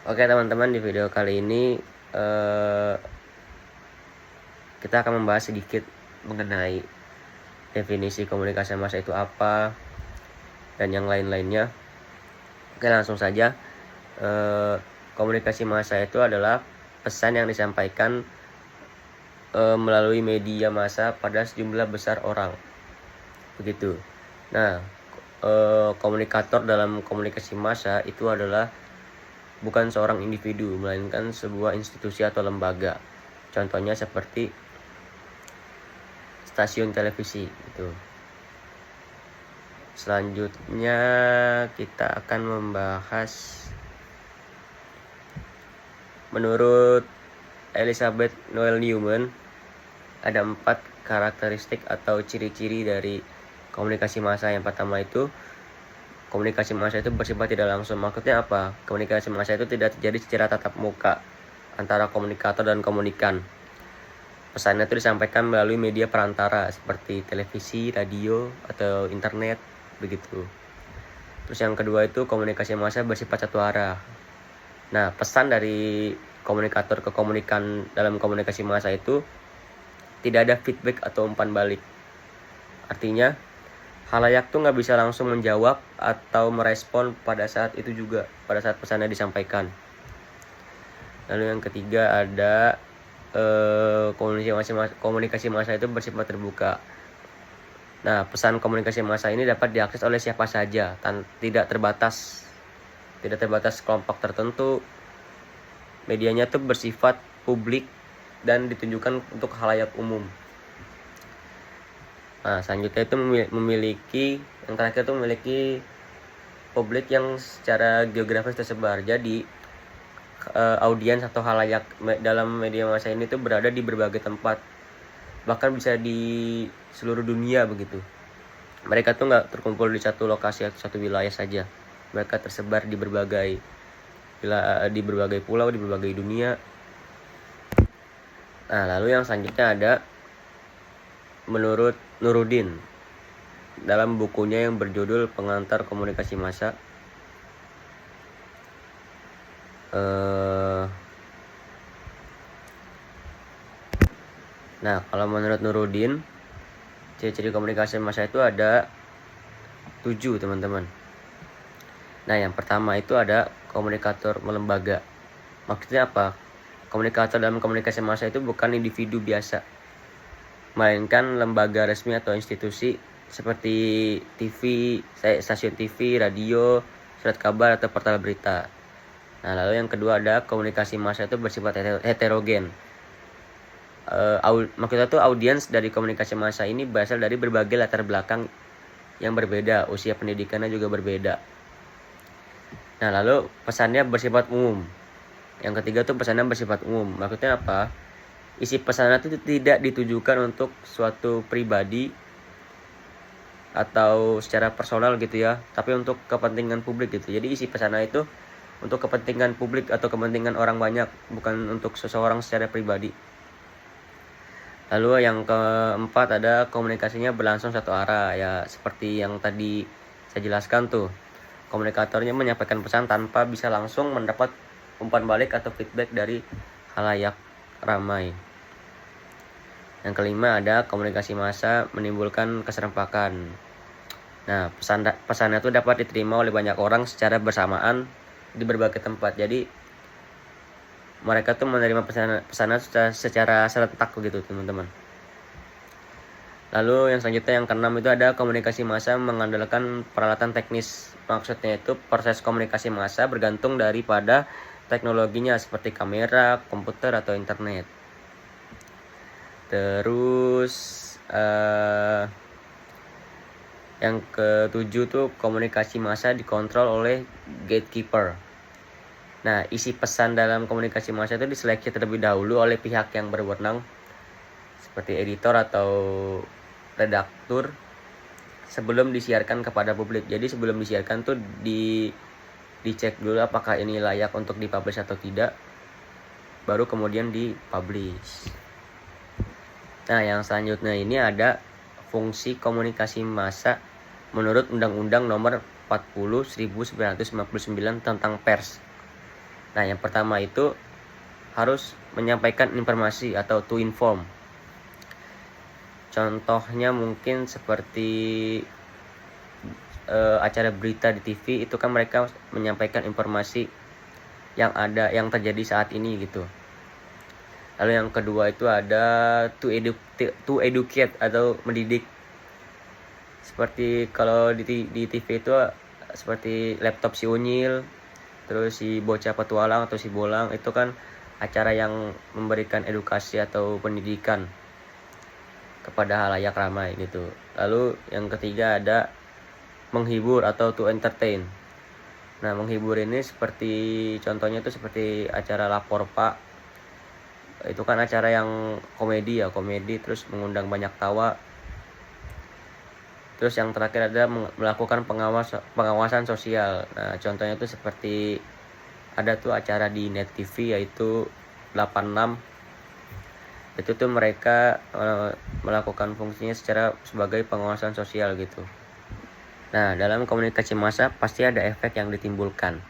Oke teman-teman, di video kali ini kita akan membahas sedikit mengenai definisi komunikasi massa itu apa dan yang lain-lainnya. Oke, langsung saja. Komunikasi massa itu adalah pesan yang disampaikan melalui media massa pada sejumlah besar orang, begitu. Nah, komunikator dalam komunikasi massa itu adalah bukan seorang individu, melainkan sebuah institusi atau lembaga. Contohnya seperti stasiun televisi itu. Selanjutnya kita akan membahas, menurut Elizabeth Noel Newman, ada 4 karakteristik atau ciri-ciri dari komunikasi massa. Yang pertama itu, komunikasi massa itu bersifat tidak langsung. Maksudnya apa? Komunikasi massa itu tidak terjadi secara tatap muka antara komunikator dan komunikan. Pesannya itu disampaikan melalui media perantara seperti televisi, radio, atau internet, begitu. Terus yang kedua itu, komunikasi massa bersifat satu arah. Nah, pesan dari komunikator ke komunikan dalam komunikasi massa itu tidak ada feedback atau umpan balik. Artinya, halayak tuh nggak bisa langsung menjawab atau merespon pada saat itu juga, pada saat pesannya disampaikan. Lalu yang ketiga ada komunikasi massa itu bersifat terbuka. Nah, pesan komunikasi massa ini dapat diakses oleh siapa saja, tidak terbatas kelompok tertentu. Medianya tuh bersifat publik dan ditunjukkan untuk khalayak umum. Nah, selanjutnya itu yang terakhir itu memiliki publik yang secara geografis tersebar. Jadi audiens atau khalayak dalam media massa ini tuh berada di berbagai tempat, bahkan bisa di seluruh dunia begitu. Mereka tuh nggak terkumpul di satu lokasi atau satu wilayah saja. Mereka tersebar di berbagai pulau, di berbagai dunia. Nah, lalu yang selanjutnya ada, menurut Nuruddin, dalam bukunya yang berjudul Pengantar Komunikasi Massa, nah, kalau menurut Nuruddin, ciri-ciri komunikasi massa itu ada 7, teman-teman. Nah, yang pertama itu ada komunikator melembaga. Maksudnya apa? Komunikator dalam komunikasi massa itu bukan individu biasa, melainkan lembaga resmi atau institusi seperti stasiun TV, radio, surat kabar, atau portal berita. Nah, lalu yang kedua ada komunikasi massa itu bersifat heterogen. Maksudnya tuh audiens dari komunikasi massa ini berasal dari berbagai latar belakang yang berbeda, usia pendidikannya juga berbeda. Nah, lalu pesannya bersifat umum. Yang ketiga tuh pesannya bersifat umum. Maksudnya apa? Isi pesannya itu tidak ditujukan untuk suatu pribadi atau secara personal gitu ya, tapi untuk kepentingan publik gitu. Jadi isi pesannya itu untuk kepentingan publik atau kepentingan orang banyak, bukan untuk seseorang secara pribadi. Lalu yang keempat ada komunikasinya berlangsung satu arah, ya seperti yang tadi saya jelaskan tuh. Komunikatornya menyampaikan pesan tanpa bisa langsung mendapat umpan balik atau feedback dari khalayak ramai. Yang kelima ada komunikasi massa menimbulkan keserempakan. Nah, pesannya itu dapat diterima oleh banyak orang secara bersamaan di berbagai tempat. Jadi mereka tuh menerima pesanan secara serentak begitu, teman-teman. Lalu yang selanjutnya, yang keenam itu ada komunikasi massa mengandalkan peralatan teknis. Maksudnya itu proses komunikasi massa bergantung daripada teknologinya seperti kamera, komputer, atau internet. Terus yang ketujuh tuh komunikasi massa dikontrol oleh gatekeeper. Nah, isi pesan dalam komunikasi massa itu diseleksi terlebih dahulu oleh pihak yang berwenang seperti editor atau redaktur sebelum disiarkan kepada publik. Jadi sebelum disiarkan tuh dicek dulu apakah ini layak untuk dipublish atau tidak, baru kemudian dipublish. Nah, yang selanjutnya ini ada fungsi komunikasi massa menurut Undang-Undang Nomor 40/1959 tentang pers. Nah, yang pertama itu harus menyampaikan informasi atau to inform. Contohnya mungkin seperti acara berita di TV itu kan mereka menyampaikan informasi yang ada, yang terjadi saat ini gitu. Lalu yang kedua itu ada to educate atau mendidik. Seperti kalau di TV itu seperti laptop si Unyil, terus si bocah petualang atau si bolang, itu kan acara yang memberikan edukasi atau pendidikan kepada halayak ramai gitu. Lalu yang ketiga ada menghibur atau to entertain. Nah, menghibur ini seperti contohnya itu seperti acara Lapor Pak. Itu kan acara yang komedi terus mengundang banyak tawa. Terus yang terakhir ada melakukan pengawasan sosial. Nah, contohnya itu seperti ada tuh acara di Net TV yaitu 86. Itu tuh mereka melakukan fungsinya sebagai pengawasan sosial gitu. Nah, dalam komunikasi massa pasti ada efek yang ditimbulkan.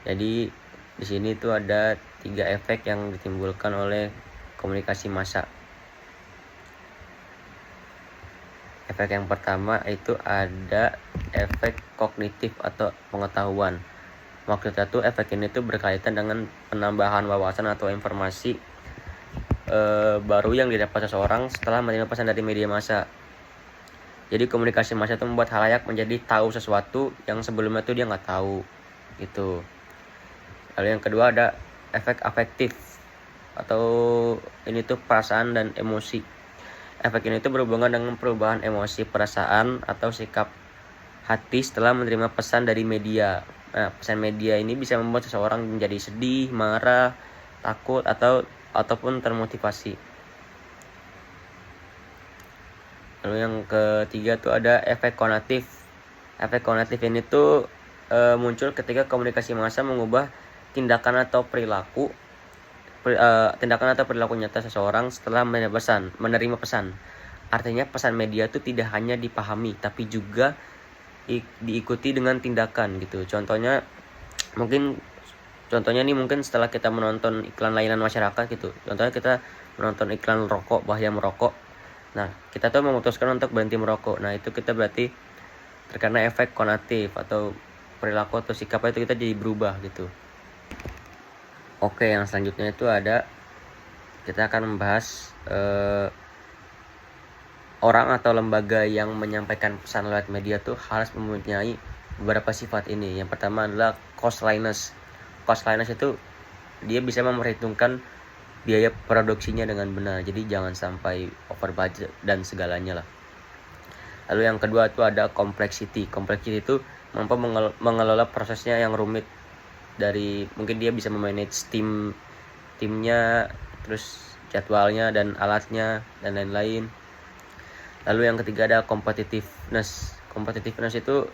Jadi di sini tuh ada 3 efek yang ditimbulkan oleh komunikasi massa. Efek yang pertama itu ada efek kognitif atau pengetahuan. Maksudnya tuh efek ini tuh berkaitan dengan penambahan wawasan atau informasi baru yang didapat seseorang setelah menerima pesan dari media massa. Jadi komunikasi massa itu membuat halayak menjadi tahu sesuatu yang sebelumnya tuh dia nggak tahu gitu. Lalu yang kedua ada efek afektif atau ini tuh perasaan dan emosi. Efek ini tuh berhubungan dengan perubahan emosi, perasaan atau sikap hati setelah menerima pesan dari media. Nah, pesan media ini bisa membuat seseorang menjadi sedih, marah, takut ataupun termotivasi. Lalu yang ketiga tuh ada efek konatif. Efek konatif ini tuh muncul ketika komunikasi massa mengubah tindakan atau perilaku nyata seseorang setelah menerima pesan. Artinya pesan media itu tidak hanya dipahami tapi juga diikuti dengan tindakan gitu. Contohnya nih mungkin setelah kita menonton iklan layanan masyarakat gitu. Contohnya kita menonton iklan rokok, bahaya merokok. Nah, kita tuh memutuskan untuk berhenti merokok. Nah, itu kita berarti terkena efek konatif atau perilaku atau sikap itu kita jadi berubah gitu. Oke, yang selanjutnya itu kita akan membahas orang atau lembaga yang menyampaikan pesan lewat media tuh harus mempunyai beberapa sifat ini. Yang pertama adalah costliness. Costliness itu dia bisa memperhitungkan biaya produksinya dengan benar. Jadi jangan sampai over budget dan segalanya lah. Lalu yang kedua itu ada complexity. Complexity itu mampu mengelola prosesnya yang rumit. Dari mungkin dia bisa memanage timnya, terus jadwalnya dan alatnya dan lain-lain. Lalu yang ketiga ada competitiveness. Competitiveness itu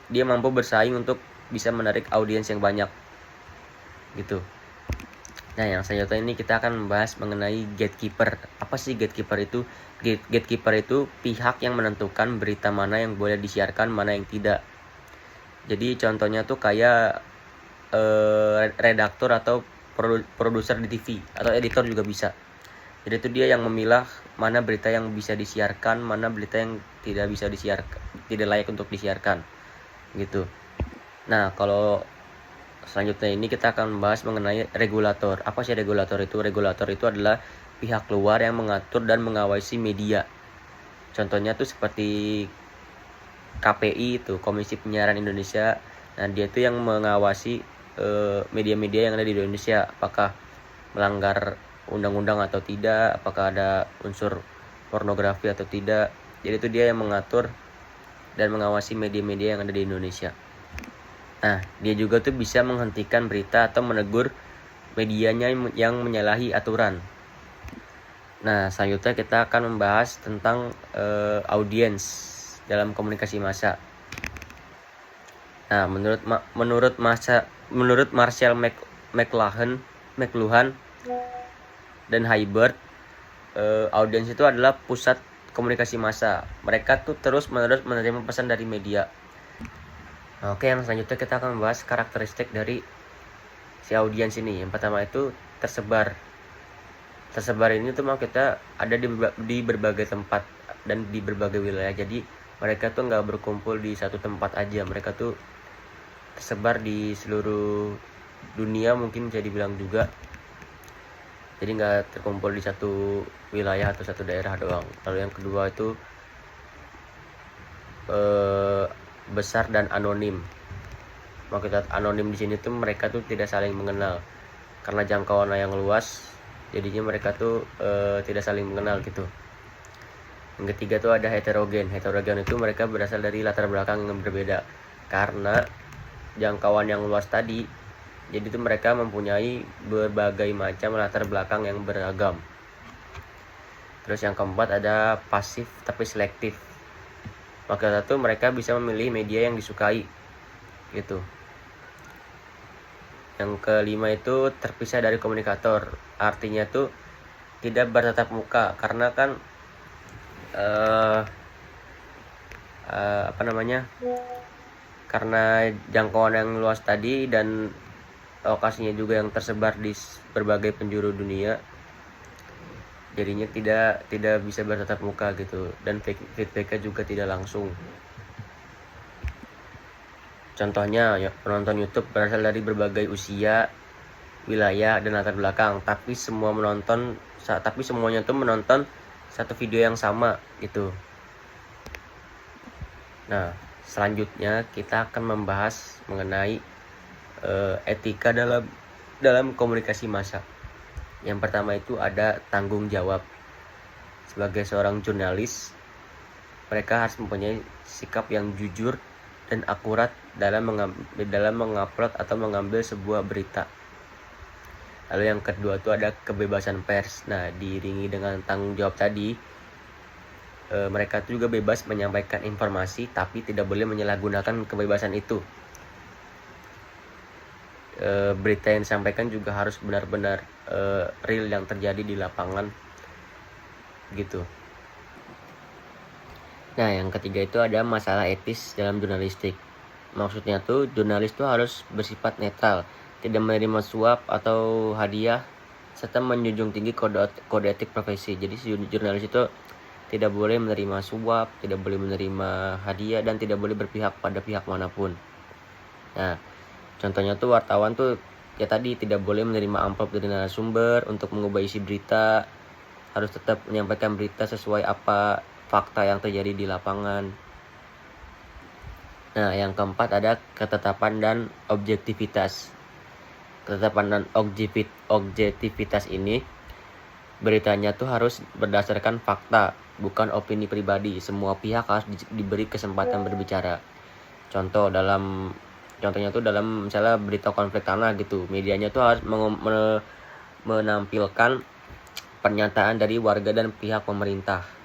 dia mampu bersaing untuk bisa menarik audiens yang banyak gitu. Nah, yang selanjutnya ini kita akan membahas mengenai gatekeeper. Apa sih gatekeeper itu? Gatekeeper itu pihak yang menentukan berita mana yang boleh disiarkan, mana yang tidak. Jadi contohnya tuh kayak redaktur atau produser di TV atau editor juga bisa. Jadi itu dia yang memilah mana berita yang bisa disiarkan, mana berita yang tidak bisa disiarkan, tidak layak untuk disiarkan gitu. Nah, kalau selanjutnya ini kita akan membahas mengenai regulator. Apa sih regulator itu? Regulator itu adalah pihak luar yang mengatur dan mengawasi media. Contohnya tuh seperti KPI itu, Komisi Penyiaran Indonesia. Nah, dia itu yang mengawasi media-media yang ada di Indonesia, apakah melanggar undang-undang atau tidak, apakah ada unsur pornografi atau tidak. Jadi itu dia yang mengatur dan mengawasi media-media yang ada di Indonesia. Nah, dia juga tuh bisa menghentikan berita atau menegur medianya yang menyalahi aturan. Nah, selanjutnya kita akan membahas tentang audiens dalam komunikasi massa. Nah, menurut Marshall McLuhan dan Hibbert, audiens itu adalah pusat komunikasi massa. Mereka tuh terus-menerus menerima pesan dari media. Oke, yang selanjutnya kita akan membahas karakteristik dari si audiens ini. Yang pertama itu tersebar ini tuh mau kita ada di berbagai tempat dan di berbagai wilayah. Jadi mereka tuh nggak berkumpul di satu tempat aja, mereka tuh tersebar di seluruh dunia, mungkin bisa dibilang juga. Jadi nggak terkumpul di satu wilayah atau satu daerah doang. Lalu yang kedua itu besar dan anonim. Maksudnya anonim di sini tuh mereka tuh tidak saling mengenal karena jangkauan yang luas, jadinya mereka tuh tidak saling mengenal gitu. Yang ketiga tuh ada heterogen. Heterogen itu mereka berasal dari latar belakang yang berbeda karena jangkauan yang luas tadi. Jadi tuh mereka mempunyai berbagai macam latar belakang yang beragam. Terus yang keempat ada pasif tapi selektif. Maksudnya tuh mereka bisa memilih media yang disukai gitu. Yang kelima itu terpisah dari komunikator. Artinya tuh tidak bertatap muka karena kan karena jangkauan yang luas tadi dan lokasinya juga yang tersebar di berbagai penjuru dunia, jadinya tidak bisa bertatap muka gitu, dan feedbacknya juga tidak langsung. Contohnya ya, penonton YouTube berasal dari berbagai usia, wilayah, dan latar belakang, tapi semuanya tuh menonton satu video yang sama gitu. Nah, selanjutnya kita akan membahas mengenai etika dalam komunikasi massa. Yang pertama itu ada tanggung jawab. Sebagai seorang jurnalis, mereka harus mempunyai sikap yang jujur dan akurat dalam mengupload atau mengambil sebuah berita. Lalu yang kedua itu ada kebebasan pers. Nah, diiringi dengan tanggung jawab tadi, mereka itu juga bebas menyampaikan informasi, tapi tidak boleh menyalahgunakan kebebasan itu. Berita yang disampaikan juga harus benar-benar real yang terjadi di lapangan gitu. Nah, yang ketiga itu ada masalah etis dalam jurnalistik. Maksudnya tuh jurnalis tuh harus bersifat netral, tidak menerima suap atau hadiah, serta menjunjung tinggi kode etik profesi. Jadi jurnalis itu tidak boleh menerima suap, tidak boleh menerima hadiah, dan tidak boleh berpihak pada pihak manapun. Nah, contohnya tuh wartawan tuh ya tadi tidak boleh menerima amplop dari narasumber untuk mengubah isi berita, harus tetap menyampaikan berita sesuai apa fakta yang terjadi di lapangan. Nah, yang keempat ada ketetapan dan objektivitas. Ketetapan dan objektivitas ini, beritanya tuh harus berdasarkan fakta, bukan opini pribadi. Semua pihak harus diberi kesempatan berbicara. Contohnya tuh dalam misalnya berita konflik tanah gitu, medianya tuh harus menampilkan pernyataan dari warga dan pihak pemerintah.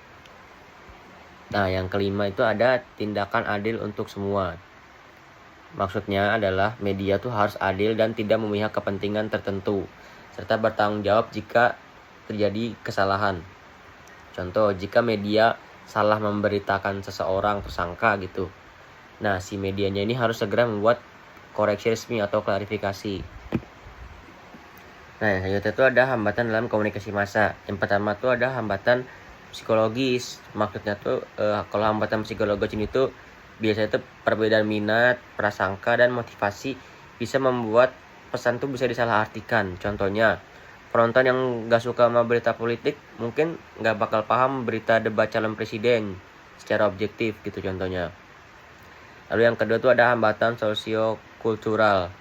Nah, yang kelima itu ada tindakan adil untuk semua. Maksudnya adalah media tuh harus adil dan tidak memihak kepentingan tertentu, serta bertanggung jawab jika terjadi kesalahan. Contoh, jika media salah memberitakan seseorang tersangka gitu, nah si medianya ini harus segera membuat koreksi resmi atau klarifikasi. Nah, yang selanjutnya itu ada hambatan dalam komunikasi massa. Yang pertama tuh ada hambatan psikologis. Maksudnya tuh kalau hambatan psikologis ini tuh biasanya tuh perbedaan minat, prasangka, dan motivasi bisa membuat pesan tuh bisa disalahartikan. Contohnya, penonton yang gak suka sama berita politik mungkin gak bakal paham berita debat calon presiden secara objektif gitu contohnya. Lalu yang kedua tuh ada hambatan sosiokultural.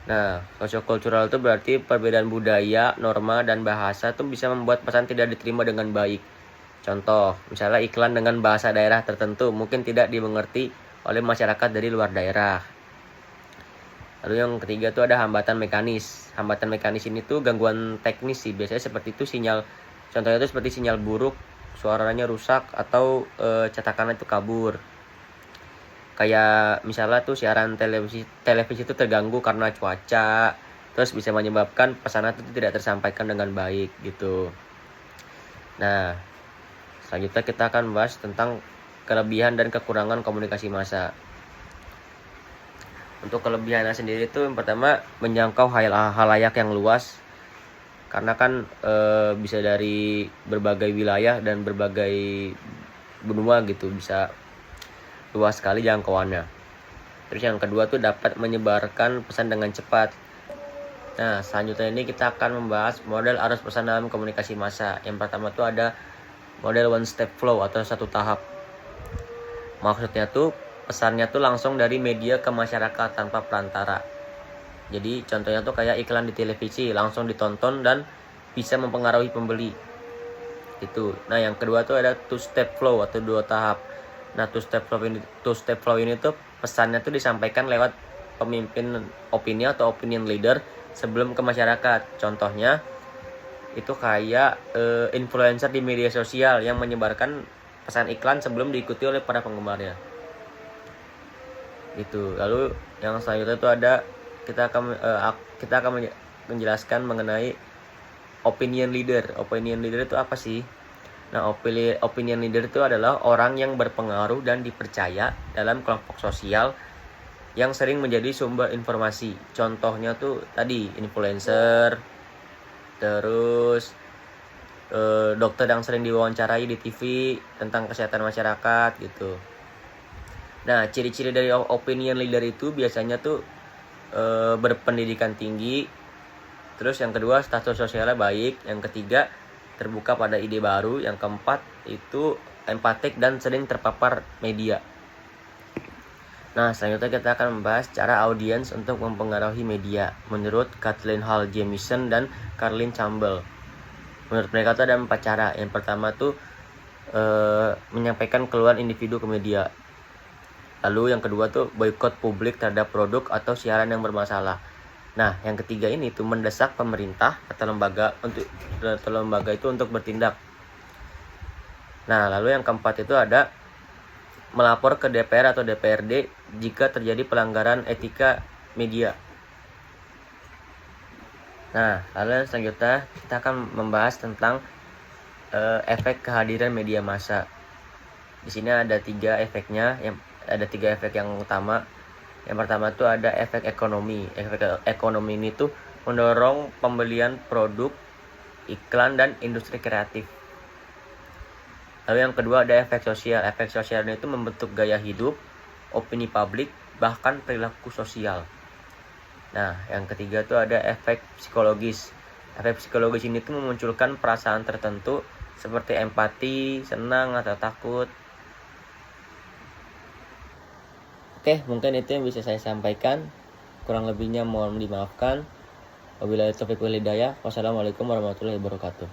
Nah, sosiokultural itu berarti perbedaan budaya, norma, dan bahasa tuh bisa membuat pesan tidak diterima dengan baik. Contoh, misalnya iklan dengan bahasa daerah tertentu mungkin tidak dimengerti oleh masyarakat dari luar daerah. Lalu yang ketiga tuh ada hambatan mekanis. Hambatan mekanis ini tuh gangguan teknis sih. Biasanya seperti itu contohnya itu seperti sinyal buruk, suaranya rusak, atau cetakannya itu kabur. Kayak misalnya tuh siaran televisi itu terganggu karena cuaca, terus bisa menyebabkan pesanan itu tidak tersampaikan dengan baik gitu. Nah, selanjutnya kita akan bahas tentang kelebihan dan kekurangan komunikasi massa. Untuk kelebihannya sendiri itu yang pertama menjangkau halayak yang luas, karena kan bisa dari berbagai wilayah dan berbagai benua gitu, bisa luas sekali jangkauannya. Terus yang kedua tuh dapat menyebarkan pesan dengan cepat. Nah, selanjutnya ini kita akan membahas model arus pesan dalam komunikasi massa. Yang pertama tuh ada model one step flow atau satu tahap. Maksudnya tuh pesannya tuh langsung dari media ke masyarakat tanpa perantara. Jadi contohnya tuh kayak iklan di televisi, langsung ditonton dan bisa mempengaruhi pembeli. Itu. Nah, yang kedua tuh ada two step flow atau dua tahap. Nah, two step flow ini tuh pesannya tuh disampaikan lewat pemimpin opini atau opinion leader sebelum ke masyarakat. Contohnya itu kayak influencer di media sosial yang menyebarkan pesan iklan sebelum diikuti oleh para penggemarnya. Gitu. Lalu yang selanjutnya itu ada kita akan menjelaskan mengenai opinion leader. Opinion leader itu apa sih? Nah, opinion leader itu adalah orang yang berpengaruh dan dipercaya dalam kelompok sosial yang sering menjadi sumber informasi. Contohnya tuh tadi influencer, terus dokter yang sering diwawancarai di TV tentang kesehatan masyarakat gitu. Nah, ciri-ciri dari opinion leader itu biasanya tuh berpendidikan tinggi. Terus yang kedua status sosialnya baik. Yang ketiga terbuka pada ide baru. Yang keempat itu empatik dan sering terpapar media. Nah, selanjutnya kita akan membahas cara audiens untuk mempengaruhi media menurut Kathleen Hall Jamieson dan Carlin Campbell. Menurut mereka tuh ada 4 cara. Yang pertama tuh menyampaikan keluhan individu ke media. Lalu yang kedua tuh boikot publik terhadap produk atau siaran yang bermasalah. Nah, yang ketiga ini tuh mendesak pemerintah atau lembaga itu untuk bertindak. Nah, lalu yang keempat itu ada melapor ke DPR atau DPRD jika terjadi pelanggaran etika media. Nah, lalu selanjutnya kita akan membahas tentang efek kehadiran media massa. Di sini ada 3 efeknya, ada 3 efek yang utama. Yang pertama tuh ada efek ekonomi. Efek ekonomi ini tuh mendorong pembelian produk, iklan dan industri kreatif. Lalu yang kedua ada efek sosial. Efek sosial itu membentuk gaya hidup, opini publik, bahkan perilaku sosial. Nah, yang ketiga tuh ada efek psikologis. Efek psikologis ini tuh memunculkan perasaan tertentu seperti empati, senang atau takut. Oke, mungkin itu yang bisa saya sampaikan. Kurang lebihnya mohon dimaafkan. Wabillahi taufiq wal hidayah. Wassalamualaikum warahmatullahi wabarakatuh.